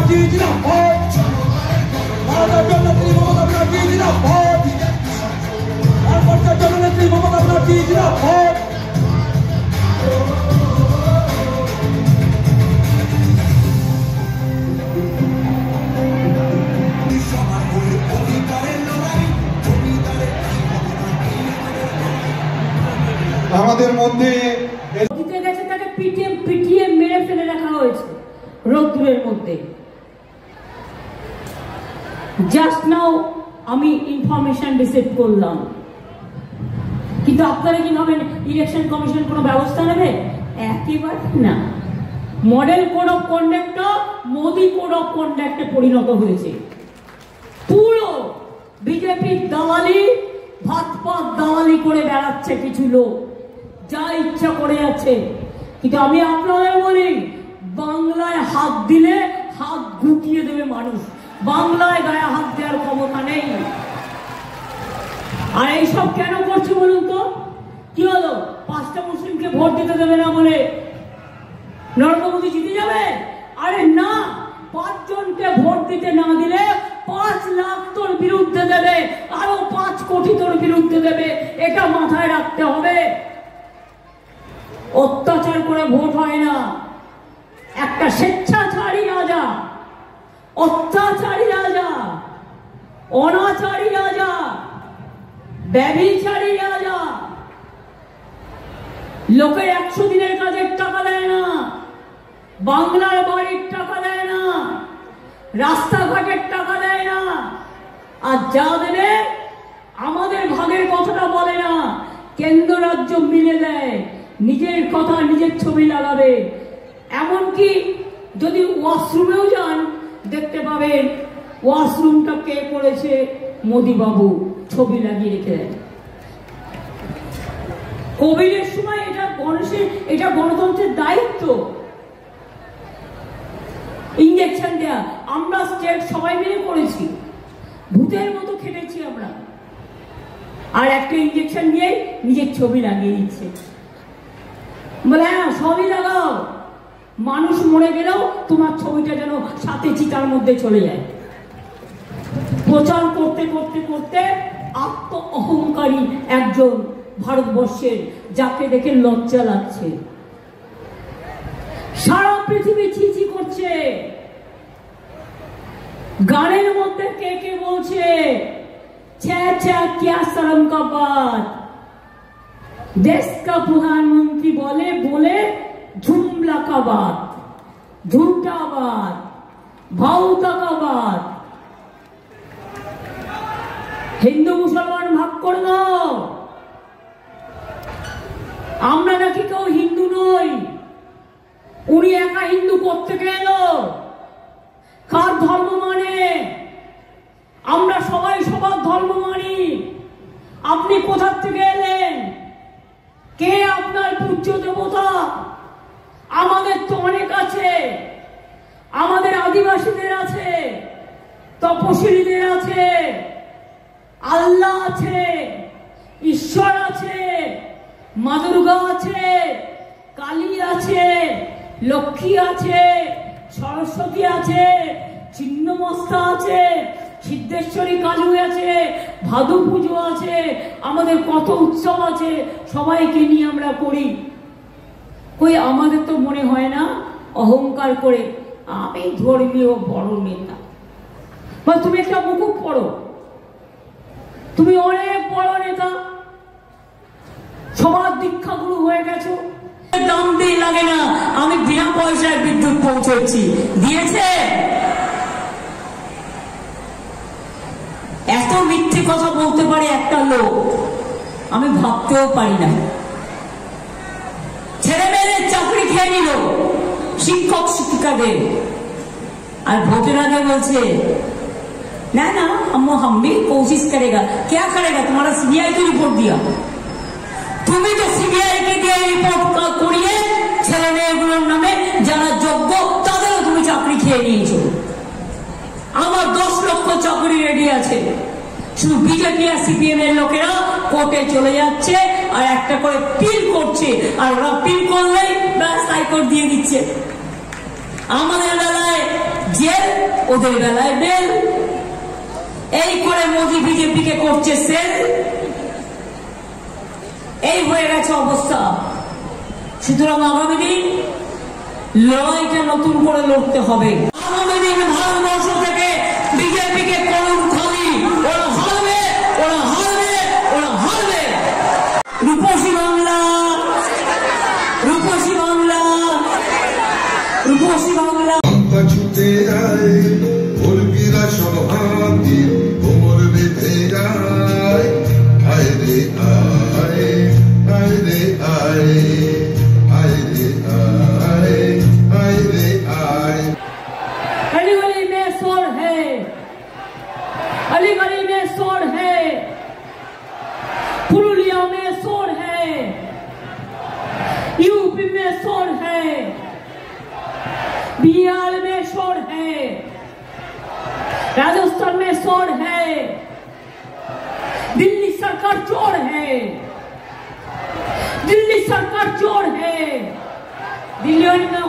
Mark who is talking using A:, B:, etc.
A: ব্যানার্জি জিন্দাবাদ, ভারতের জননেত্রী মমতা ব্যানার্জি জিন্দাবাদ, ভারতের জননেত্রী মমতা ব্যানার্জি জিন্দাবাদ।
B: আমাদের মধ্যে
C: গেছে তাকে পিটিয়ে মেরে ফেলে রাখা হয়েছে রোদ্দুরের মধ্যে। জাস্ট নাও আমি ইনফরমেশন রিসিভ করলাম, কিন্তু আপনারা কি ভাবেন ইলেকশন কমিশন কোনো ব্যবস্থা নেবে? একেবারে না। মডেল কোড অফ কন্ডাক্টটা মোদি কোড অফ কন্ডাক্টে পরিণত হয়েছে। পুরো বিজেপির দালালি, ভাতপাত দালালি করে বেড়াচ্ছে কিছু লোক, যা ইচ্ছা করে যাচ্ছে। কিন্তু আমি আপনাদের বলি, বাংলায় হাত দিলে হাত গুটিয়ে দেবে মানুষ। বাংলায় গায়ে হাত দেওয়ার ক্ষমতা নেই। আর এইসব কেন করছে বলুন তো? কি হলো, 5টা মুসলিমকে ভোট দিতে দেবে না বলে নরেন্দ্র মোদী জিতে যাবে? আরে না, 5 জনকে ভোট দিতে না দিলে 5 লাখ তোর বিরুদ্ধে দেবে, আরো 5 কোটি তোর বিরুদ্ধে দেবে। এটা মাথায় রাখতে হবে। অত্যাচার করে ভোট হয় না। একটা স্বেচ্ছাচারী রাজা, অত্যাচারী রাজা, অনাচারী রাজা, ব্যভিচারী রাজা লোকের 100 দিনের কাজের টাকা দেয় না, বাংলার বাড়ির টাকা দেয় না, রাস্তাঘাটের টাকা দেয় না, আর যা দেবে আমাদের ভাগের কথাটা বলে না। কেন্দ্র রাজ্য মিলে দেয়, নিজের কথা নিজের ছবি লাগাবে। এমনকি যদি ওয়াশরুমেও যান দেখতে পাবেন ওয়াশরুমটা কে করেছে, মোদি বাবু ছবি লাগিয়ে রেখে দেয়। কোভিডের সময় এটা গণতন্ত্রের দায়িত্ব ইঞ্জেকশন দেয়া। আমরা স্টেট সবাই মিলে করেছি, ভূতের মতো খেটেছি আমরা। আর একটা ইঞ্জেকশন দিয়ে নিজের ছবি লাগিয়ে দিচ্ছে, বলে হ্যাঁ সবই লাগাও, মানুষ মরে গেলেও তোমার ছবিটা যেন সাথে চিতার মধ্যে চলে যায়। প্রচার করতে করতে করতে আত্ম অহংকারী একজন ভারতবর্ষের, যাকে দেখে লজ্জা লাগছে। সারা পৃথিবী ছিছি করছে। গানের মধ্যে কে কে বলছে ছ্যা ছ্যা ক্যা শরম কা বাত। দেশ কা প্রধানমন্ত্রী বলে বলে ঝুমলা কা বাত, ঝুটা বাত, ভাউতা কা বাত। হিন্দু মুসলমান ভাগ করে দাও। আমরা নাকি কেউ হিন্দু নই। উনি একা হিন্দু কোত্থেকে এলো? কার ধর্ম মানে? আমরা সবাই সবার ধর্ম মানি। আপনি কোথা থেকে এলেন? কে আপনার পূজ্য দেবতা? আমাদের তো অনেক আছে। আমাদের আদিবাসীদের আছে, তপশিলীদের আছে, আল্লাহ আছে, ঈশ্বর আছে, মা দুর্গা আছে, কালী আছে, লক্ষ্মী আছে, সরস্বতী আছে, ছিন্নমস্তা আছে, সিদ্ধেশ্বরী কালী আছে, ভাদু পুজো আছে, আমাদের কত উৎসব আছে, সবাইকে নিয়ে আমরা করি। কই আমাদের তো মনে হয় না অহংকার করে আমি ধর্মীয় বড় নেতা। বা তুমি একটা মুকুট পড়ো, তুমি অনেক বড় নেতা, সবার দীক্ষাগুরু হয়ে গেছো, দাম দিয়ে লাগে না, আমি বিনা পয়সায় বিদ্যুৎ পৌঁছেছি, দিয়েছে? এত মিথ্যে কথা বলতে পারে একটা লোক, আমি ভাবতেও পারি না। ছেলে মেয়েদের চাকরি খেয়ে নিল, শিক্ষক শিক্ষিকাদের, আর ভোটের আগে বলছে ना ना हम भी कोशिश करेगा। क्या करेगा? तुम्हारा सीबीआई को रिपोर्ट दिया, तुम्हें तो सीबीआई के दिए रिपोर्ट करिए ছেলে মেয়েগুলোর নামে যারা যোগ্য তাদেরও তুমি চাকরি খেয়ে নিয়েছো। আমার 10 লক্ষ চাকরি রেডি আছে, শুধু বিজেপি আর সিপিএম এর লোকেরা কোর্টে চলে যাচ্ছে আর একটা করে পিল করছে, আর ওরা পিল করলেই ব্যাস হাইকোর্ট দিয়ে দিচ্ছে। আমাদের বেলায় জেল ওদের বেলায় বেল। এই করে মোদি বিজেপিকে করছে সেল। এই হয়ে গেছে অবস্থা। সুতরাং আগামী দিন লড়াইটা নতুন করে লড়তে হবে। আগামী দিন ভারতবর্ষ থেকে বিজেপিকে করুন খালি। ওরা হারবে, ওরা হারবে, ওরা হারবে। রূপসী বাংলা, রূপসী বাংলা, রূপসী বাংলা।
B: ছুটে যায় মুরগিরা সব হাতি কোমর বেঁধে যায়। আয় রে আয়, আয় রে আয়, আয় রে আয়, আয় রে আয়।
C: अलीगढ़ी में शोर है, अलीगढ़ी में शोर है, पुरुलिया में शोर है, यूपी में शोर है, बिहार में शोर है, राजस्थान में शोर है, दिल्ली सरकार चोर है, दिल्ली सरकार चोर है। दिल्ली में